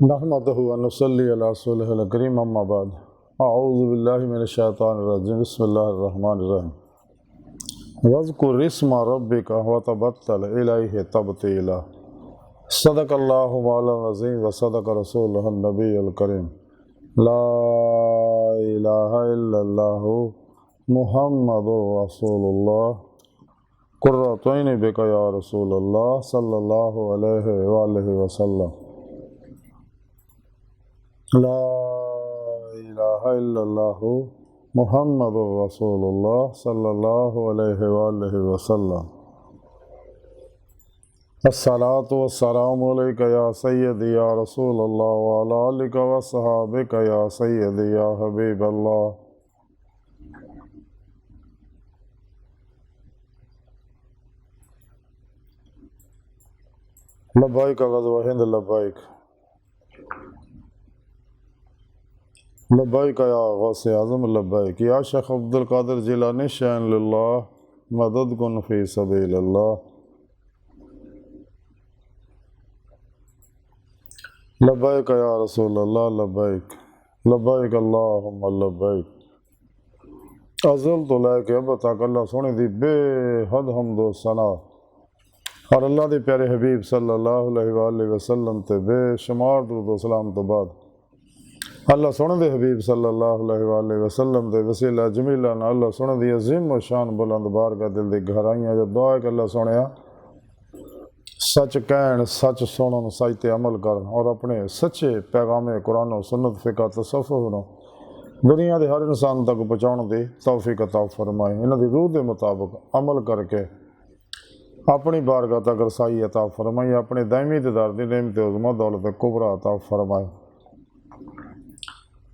نحمده ونصلي على رسوله الكريم اما بعد اعوذ باللہ من الشیطان الرجیم بسم اللہ الرحمن الرحیم واذکر اسم ربک وتبتل الیہ تبتیلا صدق اللہ مولانا العظیم وصدق رسولہ النبی الکریم لا الہ الا اللہ محمد رسول اللہ قرۃ عین بک یا رسول اللہ صلی اللہ علیہ وآلہ وسلم لا الہ الا اللہ محمد رسول اللہ صلی اللہ علیہ وآلہ وسلم الصلاۃ والسلام علیک یا سیدی یا رسول اللہ وعلی آلک وصحابک یا سیدی یا حبیب اللہ لبیک غزوہ ہند لبیک لبیک یا غوث اعظم لبیک یا شیخ عبد القادر جیلانی شین للہ مدد کن فی سبیل اللہ لبیک یا رسول اللہ لبیک لبیک اللہم لبیک ازل تو لے کے اب تک اللہ سونے دی بے حد حمد و ثنا اور اللہ دی پیارے حبیب صلی اللہ علیہ وآلہ وسلم تے بے شمار درود و سلام تو بعد اللہ سونے دے حبیب صلی اللہ علیہ وآلہ وسلم دے وسیلہ جمیلہ نا اللہ سونے دی عظیم و شان بلند بار کا دل دی گھرائیاں جو دعا ہے کہ اللہ سونے سچ کہن سچ سنن سچ تے عمل کر اور اپنے سچے پیغام قرآن و سنت فقہ تصوف نو دنیا دے ہر انسان تک پہنچاؤن دی توفیق عطا فرمائے انہاں دی روح دے مطابق عمل کر کے اپنی بارگاہ تک رسائی عطا فرمائے اپنے دائمی دیدار دی نعمت عظمت دولت کبریٰ عطا فرمائے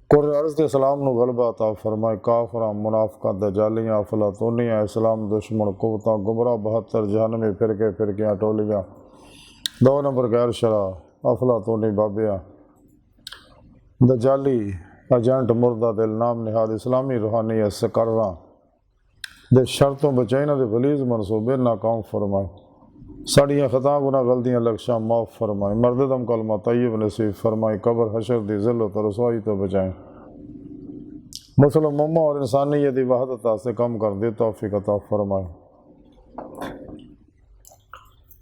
قرآن عرض کے اسلام نو غلبہ عطا فرمائے کافراں منافقاں دجالیاں افلاطونیاں اسلام دشمن قوتاں گمراہ 72 جہنمی فرقیاں ٹولیاں 2 نمبر غیر شرع افلاطونی بابیاں دجالی ایجنٹ مردہ دل نام نہاد اسلامی روحانیت سکرراں دے شرطوں بچائنہ دے غلیظ منصوبے ناکام فرمائے ساڑیاں خطاں گناہ غلطیاں لکشاں معاف فرمائے مرد دم کلمہ طیب نصیب فرمائے قبر حشر دی ذلت و رسوائی تو بچائیں مسلم امہ اور انسانیت دی وحدت سے کم کر دے توفیق عطا فرمائے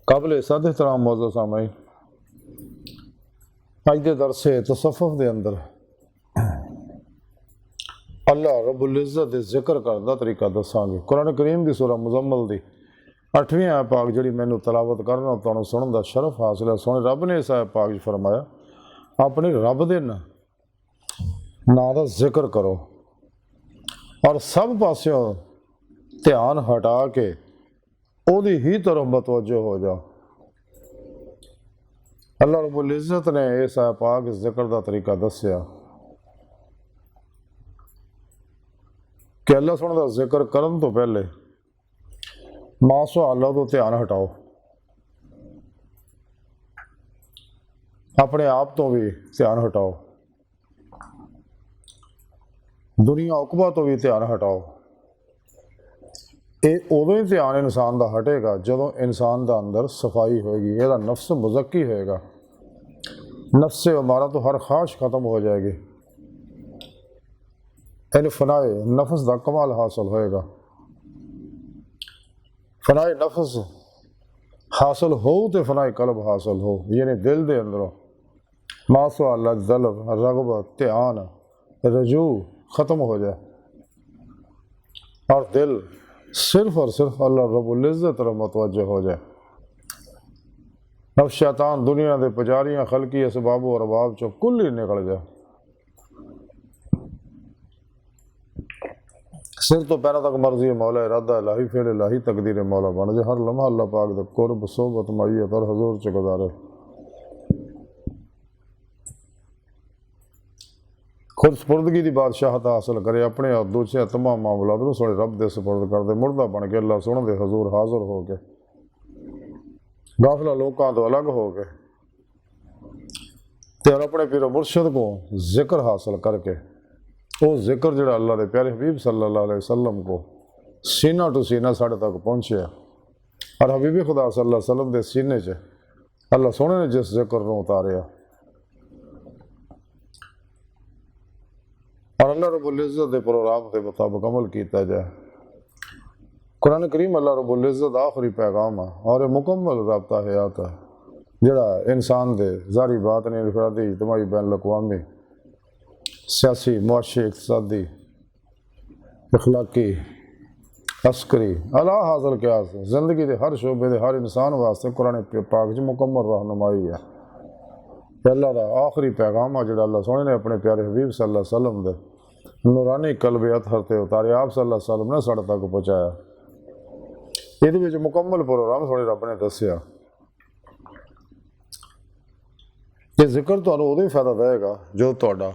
قابل صد احترام معزز سامعین آج دے درس تصوف دے اندر اللہ رب العزت دے ذکر کردہ طریقہ دساں گے قرآن کریم دی سورہ مزمل دی 8ویں آیت پاک جڑی مینوں تلاوت کرنا تانوں سنن دا شرف حاصل ہے سونے رب نے اس آیت پاک فرمایا اپنے رب دے ناں دا ذکر کرو اور سب پاسوں دھیان ہٹا کے او دی ہی طرف متوجہ ہو جاؤ اللہ رب العزت نے اس آیت پاک ذکر دا طریقہ دسیا کہ اللہ سونے دا ذکر کرن تو پہلے ماسو اللہ تو دھیان ہٹاؤ اپنے آپ تو بھی دھیان ہٹاؤ دنیا عقبہ تو بھی دھیان ہٹاؤ یہ ادو ہی دھیان انسان دا ہٹے گا جدوں انسان دا اندر صفائی ہوئے گی یہ نفس مزکی ہوئے گا نفس سے ہمارا تو ہر خواہش ختم ہو جائے گی یعنی فنائے نفس دا کمال حاصل ہوئے گا فنائے نفس حاصل ہو تو فنائے قلب حاصل ہو یعنی دل دے اندروں ماسو اللہ طلب رغبت دھیان رجوع ختم ہو جائے اور دل صرف اور صرف اللہ رب العزت طرف متوجہ ہو جائے اب شیطان دنیا دے پجاریاں خلقی اسباب و ارباب چو کل ہی نکل جائے سر تو پیرا تک مرضی مولا ارادہ الہی فعل الہی تقدیر مولا بن جائے ہر لمحہ اللہ پاک دے قرب صحبت معیت اور حضور چ گزارے خود سپردگی دی بادشاہت حاصل کرے اپنے اور دوسرے تمام معاملات نو سونے رب دے سپرد کر دے مردہ بن کے اللہ سونے دے حضور حاضر ہو کے غافلہ لوکاں تو الگ ہو کے تے اور اپنے پیر و مرشد کو ذکر حاصل کر کے وہ ذکر جڑا اللہ دے پیارے حبیب صلی اللہ علیہ وسلم کو سینہ ٹو سینہ ساڑھے تک پہنچے اور حبیب خدا صلی اللہ علیہ وسلم دے سینے چ اللہ سونے نے جس ذکر نو اتاریا اللہ رب العزت کے پروگرام کے مطابق عمل کیتا جائے۔ قرآن کریم اللہ رب العزت آخری پیغام ہے اور یہ مکمل رابطہ حیات ہے جڑا انسان دے ظاہری باطنی انفرادی اجتماعی بین الاقوامی سیاسی معاشی اقتصادی اخلاقی عسکری اعلیٰ حاصل کیا زندگی دے ہر شعبے دے ہر انسان واسطے قرآن پاک مکمل رہنمائی ہے۔ اللہ دا آخری پیغام ہے جڑا اللہ سونے نے اپنے پیارے حبیب صلی اللہ علیہ وسلم دے نورانی قلب اطہر تے اتارے آپ صلی اللہ علیہ وسلم نے ساڑھے تک پہنچایا۔ یہ مکمل پروگرام سونے رب نے دسیا کہ ذکر تو ادو فائدہ دے گا جو تہاڈا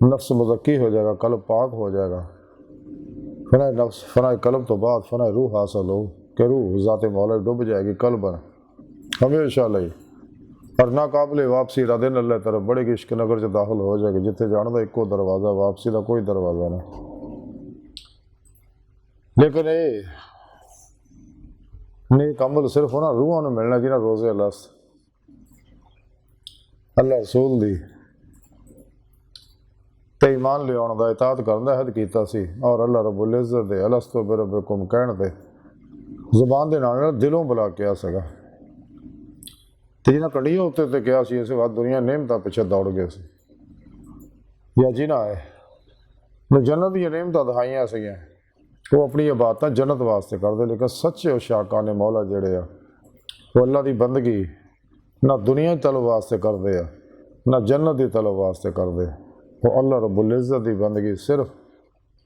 نفس مزکی ہو جائے گا، قلب پاک ہو جائے گا، فنا نفس فنا قلب تو بعد فنا روح حاصل ہو کہ روح ذات مولا ڈب جائے گی قلب ہمیشہ لئی اور ناقابل واپسی ارادے اللہ طرف بڑے گی عشق نگر سے داخل ہو جائے گی جتنے جان دا ایکو دروازہ واپسی دا کوئی دروازہ نہیں۔ لیکن یہ نیک عمل صرف ہونا روحوں نے ملنا جنہیں روزے اللہ رسول دی تے ایمان لے آن دا اطاعت کرن دا عہد کیتا سی اور اللہ رب العزت دے الستو بربکم کہن دے زبان دے نال دلوں بلا کیا سگا تے جنہاں کنڈیاں اتنے تے کیا سی اسے بعد دنیا نعمتاں پیچھے دوڑ گئے سی یا جنہاں ہے جنت دی نعمتاں دکھائیاں سگیاں وہ اپنی عبادتاں جنت واسطے کر دے لیکن سچے شاکان مولا جڑے آ وہ اللہ دی بندگی نہ دنیا طلب واسطے کر دے نہ جنت دی طلب واسطے کر دے، وہ اللہ رب العزت دی بندگی صرف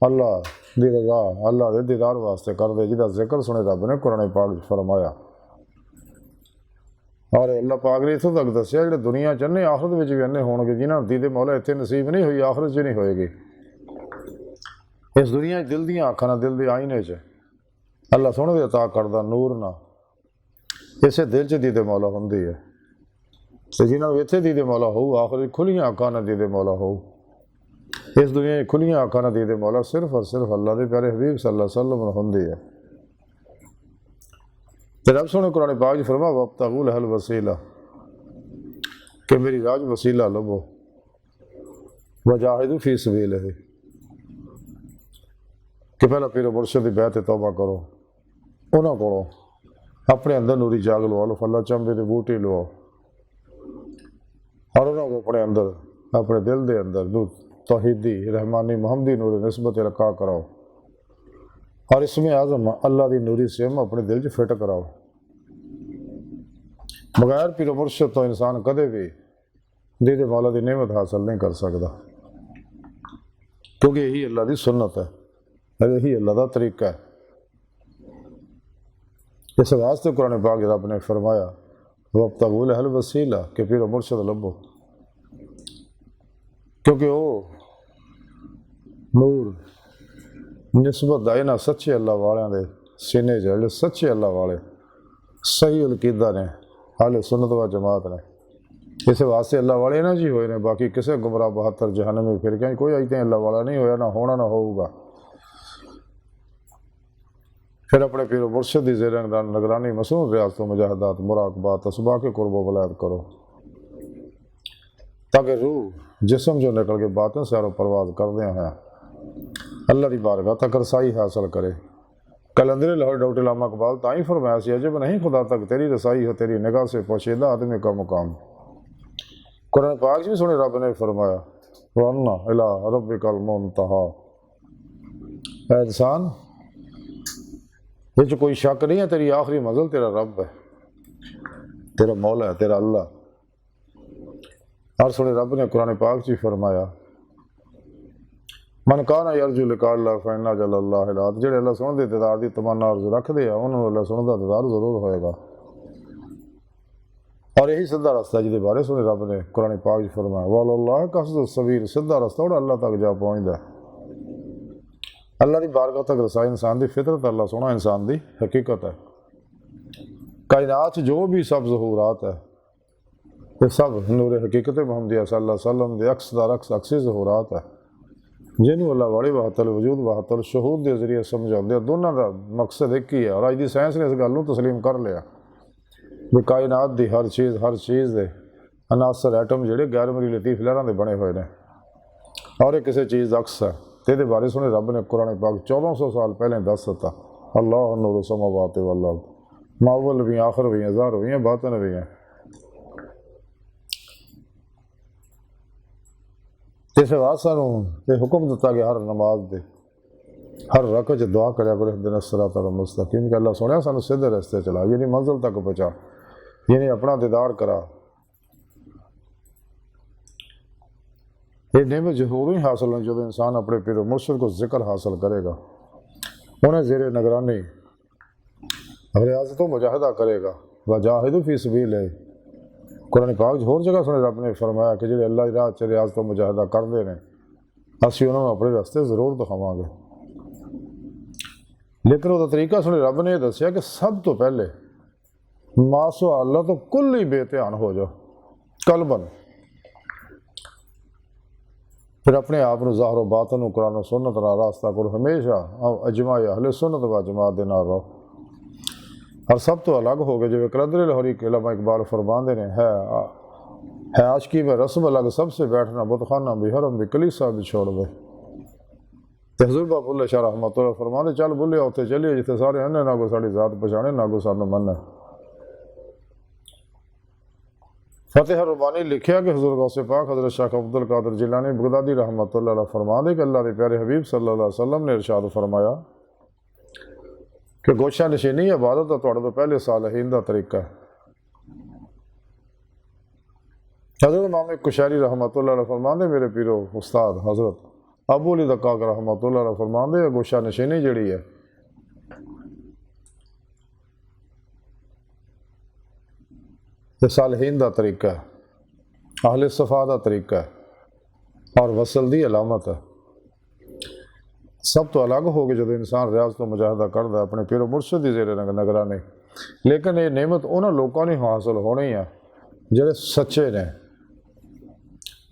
اللہ دی رضا اللہ دے دیدار واسطے کر دے جہاں ذکر سنے رب نے قرآن پاک فرمایا۔ اور اللہ پاک نے اتوں تک دسیا جڑے دنیا چنے آخرت میں بھی انے ہون گے جنہاں دید مولا اتنے نصیب نہیں ہوئی آخرت چ نہیں ہوئے گی۔ اس دنیا دل دیاں آنکھاں نہ دل دے آئینے چ اللہ سونے دے عطا کردہ نور نہ اسے دل چ دید مولا ہوندی ہے تے جنہاں اتنے دید مولا ہو آخرت کھلیاں آنکھاں نہ دید مولا ہو۔ اس دنیا کھلیاں آنکھاں نہ دید مولا صرف اور صرف اللہ دے پیارے حبیب صلی اللہ علیہ وسلم ہوندی ہے۔ تے رب سونے قرآن پاک فرما وابتغوا لہ الوسیلہ کہ میری راج وسیلہ لبو وجاہدوا فی سبیلہ کہ پہلا پیر و مرشد دی بیعت توبہ کرو انہاں کرو اپنے اندر نوری جاگ لو لو فلا چمبے دے بوٹی لو اور انہوں کو اپنے اندر اپنے دل دے اندر نور توحیدی رحمانی محمدی نور نسبت رکھا کراؤ اور اس میں اعظم اللہ دی نوری سم اپنے دل چ فٹ کراؤ۔ بغیر پیر و مرشد تو انسان کدے بھی دید مولا دی نعمت حاصل نہیں کر سکتا کیونکہ یہی اللہ دی سنت ہے، یہی اللہ دا طریقہ ہے۔ اس واسطے قرآن پاک رب نے فرمایا وابتغوا لہ الوسیلہ کہ پیر و مرشد لبو کیونکہ وہ نور نسبت دائنا سچے اللہ والوں دے سینے جڑے سچے اللہ والے صحیح القیدہ نے حال سنت و جماعت نے اس واسطے اللہ والے نہ جی ہوئے نے، باقی کسے گمراہ 72 جہنمی فرقے کوئی آئیتے اللہ والا نہیں ہویا نہ ہونا نہ ہوگا۔ پھر اپنے پیر و مرشد دی زیر نگرانی مصنوع ریاضتوں مجاہدات مراقبات اسباق کے قرب و ولایت کرو تاکہ روح جسم جو نکل کے باطن سیر و پرواز کردے ہیں اللہ دی بارگاہ تک رسائی حاصل کرے۔ کلندر لاہور ڈاکٹر علامہ اقبال تائیں فرمایا سی عجب نہیں خدا تک تیری رسائی ہو تیری نگاہ سے پوشیدہ آدمی کا مقام۔ قرآن پاک بھی سنے رب نے فرمایا وَأَنَّ إِلَىٰ رَبِّكَ الْمُنْتَهَىٰ، اے انسان یہ کوئی شک نہیں ہے تیری آخری منزل تیرا رب ہے، تیرا مولا ہے، تیرا اللہ۔ اور سنے رب نے قرآن پاک سے فرمایا من کان یرجو لقاء اللہ فإن أجل اللہ لآت، جڑے اللہ سن دے دیدار دی تمنا آرزو رکھ دے انہوں نے اللہ سن دا دیدار ضرور ہوئے گا۔ اور یہی سیدھا راستہ جہدے بارے سنے رب نے قرآن پاک سے فرمایا وَعَلَى قَصْدُ السَّبِيلِ، سیدھا راستہ اور اللہ تک جا پہنچدا ہے۔ اللہ دی بارگاہ تک رسائی انسان دی فطرت اللہ سونا انسان دی حقیقت ہے۔ کائنات جو بھی سب ظہورات ہے یہ سب نور حقیقت محمدیہ صلی اللہ علیہ وسلم دے عکس دار عکس عکسی ظہورات ہے جنہوں اللہ واڑے وحدت الوجود وحدت الشہود دے ذریعے سمجھاؤندے دونوں دا مقصد ایک ہی ہے۔ اور اج دی سائنس نے اس گل نوں تسلیم کر لیا کہ کائنات دی ہر چیز دے عناصر ایٹم جڑے غیر مرئی لطیف لہراں دے بنے ہوئے نے اور یہ کسی چیز عکس ہے تو یہ بارے سنے رب نے قرآن پاک 1400 سال پہلے دس دیتا اللہ نور السماوات والارض ماول بھی ہیں آخر بھی ہیں ظاہر بھی ہیں باطن بھی ہیں اس بعد سانوں یہ حکم دیتا کہ ہر نماز دے ہر رکعت دعا کریا کرے اہدنا الصراط المستقیم کہ اللہ سونے سانوں سیدھے راستے چلا یعنی منزل تک پہنچا یعنی اپنا دیدار کرا یہ نعمت ضرور ہی حاصل ہے جب انسان اپنے پیر و مرشد کو ذکر حاصل کرے گا انہیں زیر نگرانی ریاضت و مجاہدہ کرے گا وجاہدوا فی سبیل ہے قرآن پاک ہور جگہ سنے رب نے فرمایا کہ جڑے اللہ کی راہ چ ریاضت و مجاہدہ کرتے ہیں اسی انہوں نے اپنے راستے ضرور دکھاواں گے لیکن وہ طریقہ سنے رب نے یہ دسیا کہ سب تو پہلے ماسو اللہ تو کل ہی بے دھیان ہو جاؤ قلباً پھر اپنے آپ کو ظاہر و باطن و قرآن و سنت را راستہ کرو ہمیشہ اجماع اہل سنت و جماعت دے نال رہو اور سب تو الگ ہو گئے جو قدر لاہوری کے علامہ اقبال فرماندے نے ہے عاشقی میں رسم الگ سب سے بیٹھنا بت خانہ بھی حرم بھی کلیسا بھی چھوڑ دے حضور باپ اللہ شاہ رحمۃ اللہ فرماندے چل بولے اتنے چلیے جتنے سارے ہیں نہ کو ساری ذات پہچانے نہ کو سانوں من ہے فتح ربانی لکھیا کہ حضور غوث پاک حضرت شیخ عبد القادر جیلانی بغدادی رحمۃ اللہ علیہ فرماندے کہ اللہ کے پیارے حبیب صلی اللہ علیہ وسلم نے ارشاد فرمایا کہ گوشہ نشینی عبادت ہے تھوڑے تو پہلے صالحین دا طریقہ ہے حضرت امام کشیری رحمۃ اللہ علیہ فرماندے میرے پیرو استاد حضرت ابو علی دقاق رحمۃ اللہ علیہ فرماندے گوشہ نشینی جڑی ہے یہ صالحین دا طریقہ ہے اہل صفا دا طریقہ ہے اور وصل دی علامت ہے سب تو الگ ہو گئے جب انسان ریاضت و مجاہدہ کرتا ہے اپنے پیر و مرشد دی زیر نگرانی لیکن یہ نعمت انہوں لوگوں نے حاصل ہونی ہے جڑے سچے نے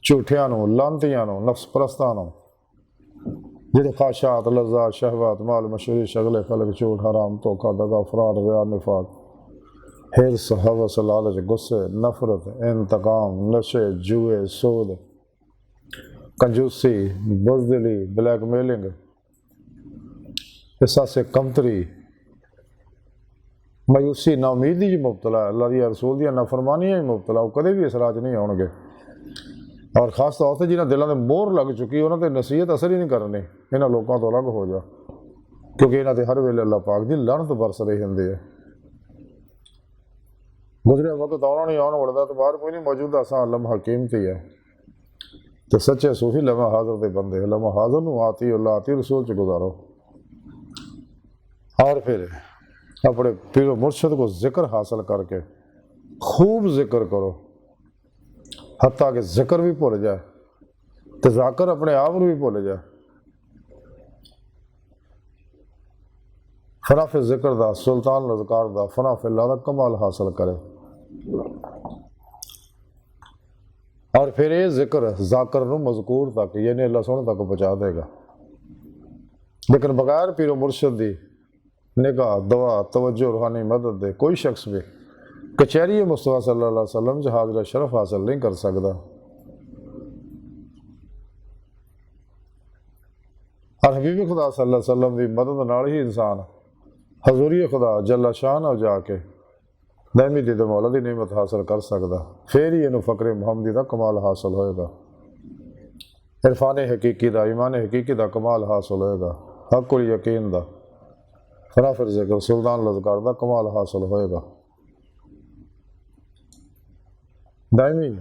جھوٹیاں نو لانتیاں نو نفس پرستاں نو جڑے خواہشات لذات شہوات مال مشہوری شغلے فلک جھوٹ حرام دھوکہ دغا فراد ریا نفاق حرص ہوس لالچ غصے نفرت انتقام نشے جوئے سود کنجوسی بزدلی بلیک میلنگ احساس کمتری مایوسی ناامیدی جی مبتلا ہے اللہ دی رسول دیا نافرمانیاں ہی مبتلا وہ کدے بھی اثرات نہیں آؤ گے اور خاص طور سے جنہاں دلوں میں مور لگ چکی انہوں نے نصیحت اثر ہی نہیں کرنی انہاں لوگوں تو الگ ہو جا کیونکہ انہاں تے ہر ویلے اللہ پاک دی لعنت برس رہی ہوندی ہے گزرے وقت آنا نہیں آنا پڑتا تو باہر کوئی نہیں موجود آسان لمحہ قیمتی ہے تو سچے صوفی لمحہ حاضر دے بندے لمحہ حاضر نو آتی اللہ آتی رسول چ گزارو اور پھر اپنے پیر و مرشد کو ذکر حاصل کر کے خوب ذکر کرو حتیٰ کہ ذکر بھی بھول جائے تذاکر اپنے آپ بھی بھول جائے فنا فی ذکر دا سلطان الاذکار دا فنا فی اللہ دا کمال حاصل کرے اور پھر یہ ذکر ذاکر نو مذکور تک یعنی اللہ سونے تک پہنچا دے گا لیکن بغیر پیر و مرشد دی نگاہ دعا توجہ روحانی مدد دے کوئی شخص بھی کچہری مصطفیٰ صلی اللہ علیہ وسلم سے حاضر شرف حاصل نہیں کر سکتا اور حبیب خدا صلی اللہ علیہ وسلم دی مدد نال ہی انسان حضوری خدا جل شان ہو جا کے دائمی دید مولا دی نعمت حاصل کر سکتا پھر ہی انہوں فقر محمدی دا کمال حاصل ہوئے گا عرفان حقیقی دا ایمان حقیقی دا کمال حاصل ہوئے گا حق الیقین دا فنا فی ذکر سلطان الاذکار دا کمال حاصل ہوئے گا دائمی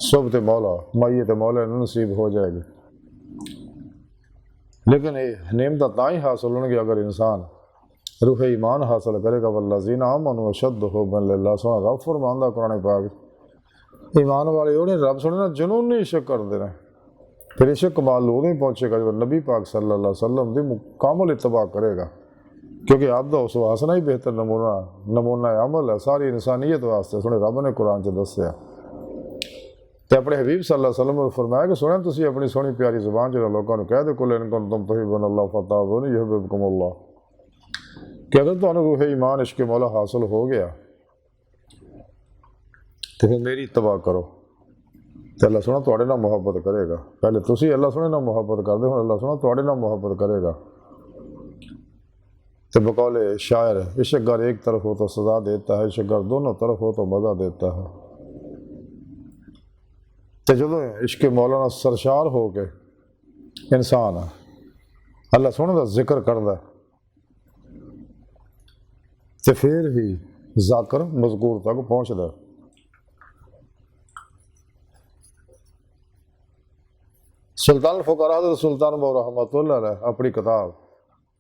صحبت مولا مائیت مولا نصیب ہو جائے گی لیکن یہ نعمت تاں ہی حاصل ہوں گی اگر انسان روح ایمان حاصل کرے گا والذین آمنوا اشد حبا للہ سونا رب فرماندا قرآن پاک ایمان والے انہیں رب سننا جنون نہیں عشق کر دینا پھر عشق کمال لوگ نہیں پہنچے گا جب نبی پاک صلی اللہ علیہ وسلم دی مکمل اتباع کرے گا کیونکہ آپ دا اس واسطہ ہی بہتر نمونہ عمل ہے ساری انسانیت واسطے سنے رب نے قرآن چ دسیا تے اپنے حبیب صلی اللہ علیہ وسلم نے فرمایا کہ سنیں تسی اپنی سونی پیاری زبان جو لوگوں نے کہہ دے کل ان کنتم تحبون اللہ فتابونی یحببکم اللہ کہ اگر تو روح ایمان عشق مولا حاصل ہو گیا تو پھر میری اتباع کرو تو اللہ سونا تواڈے نال محبت کرے گا. پہلے تسی اللہ سونے نال محبت کردے، ہن اللہ سونا تواڈے نال محبت کرے گا. تو بقول شاعر، عشق گر ایک طرف ہو تو سزا دیتا ہے، عشق گر دونوں طرف ہو تو مزہ دیتا ہے. تو جدوں عشق مولانا سرشار ہو کے انسان اللہ سونے دا ذکر کردا تو پھر ہی ذاکر مذکور تک پہنچدا. سلطان الفقراء حضرت سلطان بہو رحمۃ اللہ علیہ اپنی کتاب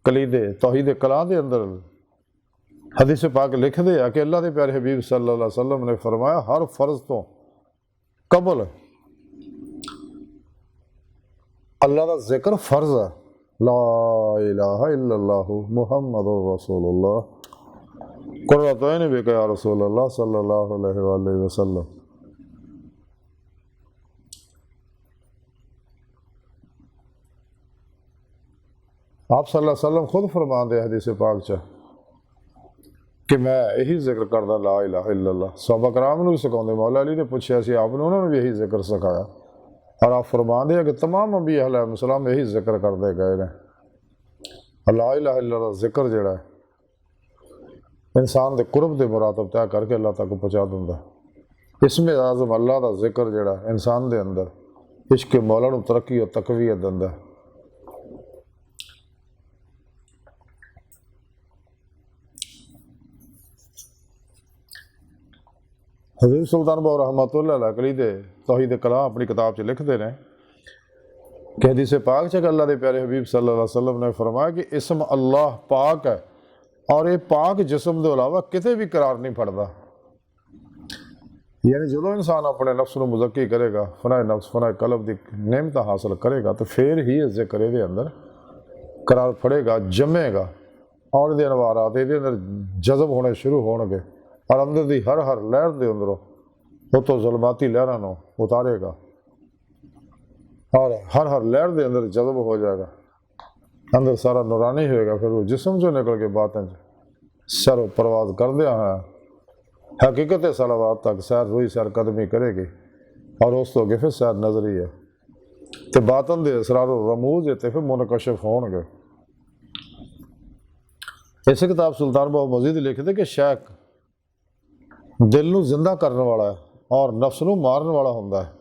کلید توحید کلام دے اندر حدیث پاک لکھ دے کہ اللہ دے پیارے حبیب صلی اللہ علیہ وسلم نے فرمایا ہر فرض تو قبل اللہ دا ذکر فرض ہے. لا الہ الا اللہ محمد رسول اللہ قرۃ عین بک یا رسول اللہ صلی اللہ علیہ وآلہ وسلم. آپ صلی اللہ علیہ وسلم خود فرمان دے حدیث پاک چا کہ میں یہی ذکر کردا لا الہ الا اللہ. صحابہ کرام نو بھی سکھاؤندے، مولا علی نے پوچھا سی آپ نے، انہوں نے بھی یہی ذکر سکھایا. اور آپ فرمان دے کہ تمام انبیاء علیہ السلام یہی ذکر کردے گئے نے. لا الہ الا اللہ ذکر جڑا ہے انسان دے قرب دے مراتب طے کر کے اللہ تک پہنچا دیندا. اسم اعظم اللہ دا ذکر جڑا انسان دے اندر عشق مولا نو ترقی اور تقویت دیندا. حضرت سلطان بہو رحمۃ اللہ علیہ کلید توحید کلام اپنی کتاب 'چ لکھتے ہیں کہ حدیث پاک کہ اللہ دے پیارے حبیب صلی اللہ علیہ وسلم نے فرمایا کہ اسم اللہ پاک ہے اور یہ پاک جسم دے علاوہ کتے بھی قرار نہیں پڑتا. یعنی جدو انسان اپنے نفس نو مزکی کرے گا، فنا نفس فنا قلب دی نعمت حاصل کرے گا تو پھر ہی ذکر یہ اندر قرار پڑے گا، جمے گا اور یہ انوارات یہ اندر جذب ہونے شروع ہون گے اور اندر دی ہر لہر دے اندروں وہ تو ظلماتی لہراں نو اتارے گا اور ہر لہر دے اندر جذب ہو جائے گا، اندر سارا نورانی ہوئے گا. پھر وہ جسم جو نکل کے باطن سر و پرواز کر دیا ہے حقیقت صلوات تک سیر روئی سیر قدمی کرے گی اور اس تو اگے پھر سیر نظری ہے تو باطن دے اسرار و رموز تے پھر منکشف ہون گے. اس کتاب سلطان بہو مزید لکھ دے کہ شیخ دل نو زندہ کرنے والا ہے اور نفس نو مارن والا ہوندا ہے.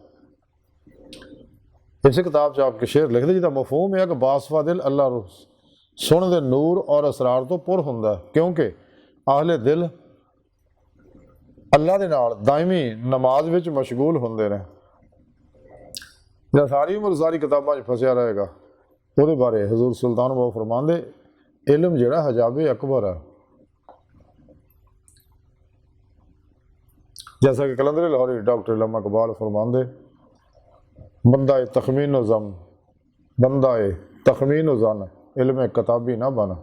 اس کتاب 'چ آپ کے شعر لکھ دے جہاں مفہوم ہے کہ باسفا دل اللہ رو سن دے نور اور اسرار تو پر ہوندا ہے، کیونکہ اہل دل اللہ دے نال دائمی نماز وچ مشغول ہوندے نے. جہاں ساری عمر ساری کتاباں 'چ پھسیا رہے گا وہ دے بارے حضور سلطان بہو فرماندے علم جڑا حجاب اکبر ہے. جیسا کہ قلندر لاہوری ڈاکٹر علامہ اقبال فرماندے بندہ تخمین و ضم بندہ تخمین و ظن علم کتابی نہ بنا،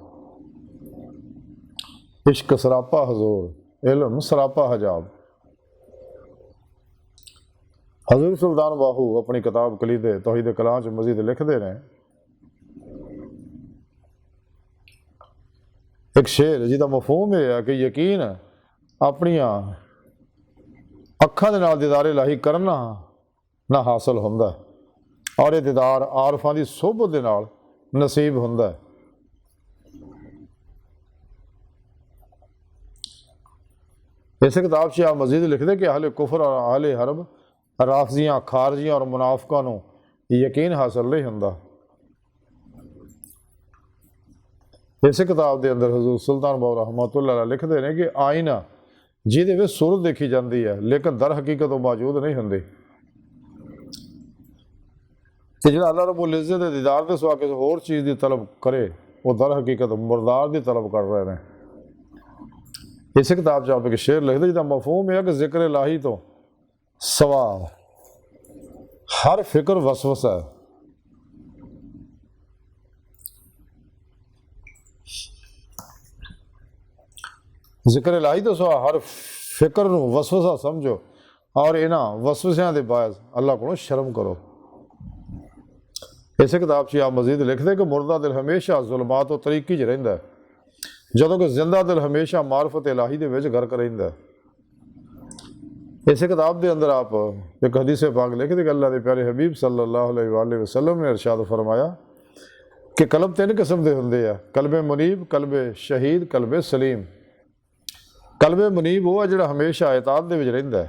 عشق سراپا حضور علم سراپا حجاب. حضور سلطان باہو اپنی کتاب کلید توحید کلام 'چ مزید لکھتے ہیں ایک شعر جہاں مفہوم یہ ہے کہ یقین اپنیاں اکھاں دے نال دیدار الہی کرنا نہ حاصل ہوندا ہے اور یہ دیدار عارفاں دی صحبت دے نال نصیب ہوندا ہے. اس کتاب 'چ آپ مزید لکھ دے کہ اہل کفر اور اہل حرب رافضیاں خارجیاں اور منافقاں نو یقین حاصل نہیں ہوندا. اس کتاب دے اندر حضور سلطان بہو رحمۃ اللہ علیہ لکھتے ہیں کہ آئینہ جہدے وچ صورت دیکھی جاندی ہے لیکن در حقیقت وہ موجود نہیں ہوندی. کہ جڑا اللہ رب العزت دے دیدار دے سوا کسی ہور چیز دی طلب کرے وہ در حقیقت مردار دی طلب کر رہے ہیں. اس کتاب 'چ آپ ایک شعر لکھ دے جہاں مفہوم ہے کہ ذکر الہی تو سوا ہر فکر وسوسہ ہے. ذکر الہی تو سوا ہر فکر نو وسوسہ سمجھو اور انہاں وسوسیاں دے باعث اللہ کو شرم کرو. اس کتاب 'چ آپ مزید لکھ دے کہ مردہ دل ہمیشہ ظلمات و طریقی 'چ رہندا ہے جدوں کہ زندہ دل ہمیشہ معرفت الہی دے وچ غرق رہندا ہے. اسی کتاب دے اندر آپ ایک حدیث پاک لکھتے کہ اللہ دے پیارے حبیب صلی اللہ علیہ وآلہ وسلم نے ارشاد فرمایا کہ قلب 3 قسم دے ہوندے آ، قلب منیب، قلب شہید، قلب سلیم۔ قلب منیب وہ ہے جڑا ہمیشہ اطاعت دے وچ رہندا ہے،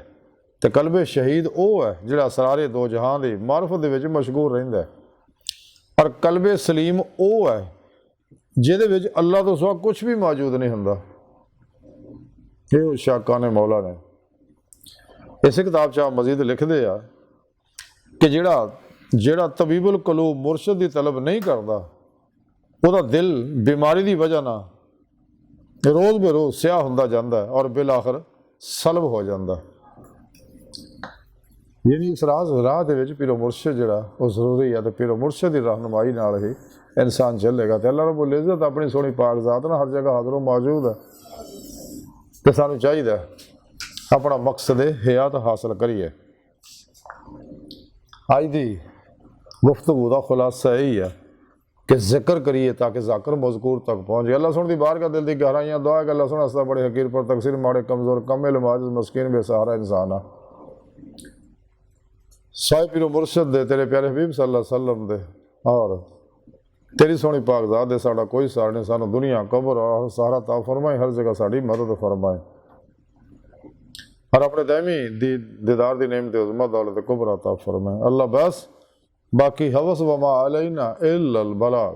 تے قلب شہید وہ ہے جڑا اسرار دو جہاں دی معرفت دے وچ مشغول رہندا ہے، اور قلب سلیم وہ ہے جہدے وچ اللہ تو سوا کچھ بھی موجود نہیں ہوندا۔ یہ شاکان مولا نے اسی کتاب آپ مزید لکھ دے آ کہ جڑا طبیب القلوب مرشد دی طلب نہیں کردا، وہ دا دل بیماری دی وجہ نہ روز بے روز سیاہ ہوندا جاندا ہے اور بالآخر سلب ہو جاندا ہے۔ یعنی اس راہ دے وچ پیر و مرشد جڑا وہ ضروری ہے، تو پیر و مرشد دی رہنمائی نال ہی انسان چلے گا۔ تو اللہ رب العزت اپنی سونی پاک ذات نہ ہر جگہ حاضر و موجود ہے، تو سانوں چاہیے اپنا مقصد حیات حاصل کریے۔ آج دی گفتگو دا خلاصہ یہی ہے کہ ذکر کریے تاکہ ذاکر مذکور تک پہنچے۔ اللہ سن دی بار کا دل دی گہرائیاں دعا ہے کہ اللہ سن استا بڑے حقیر پر تقصیر، ماڑے کمزور کم علم عاجز مسکین بے سہارا انسان ہے۔ سائے پیر و مرشد دے، تیرے پیارے حبیب صلی اللہ علیہ وسلم دے، اور تیری سونی پاک ذات دے ساڑا کوئی سہارا نہیں، سانو دنیا قبر اور سہارا عطا فرمائے، ہر جگہ ساڑی مدد فرمائے، اور اپنے دائمی دیدار دی نعمت عظمت دولت کبرا عطا فرمائے۔ اللہ بس باقی حوث وما علینا الا البلاغ۔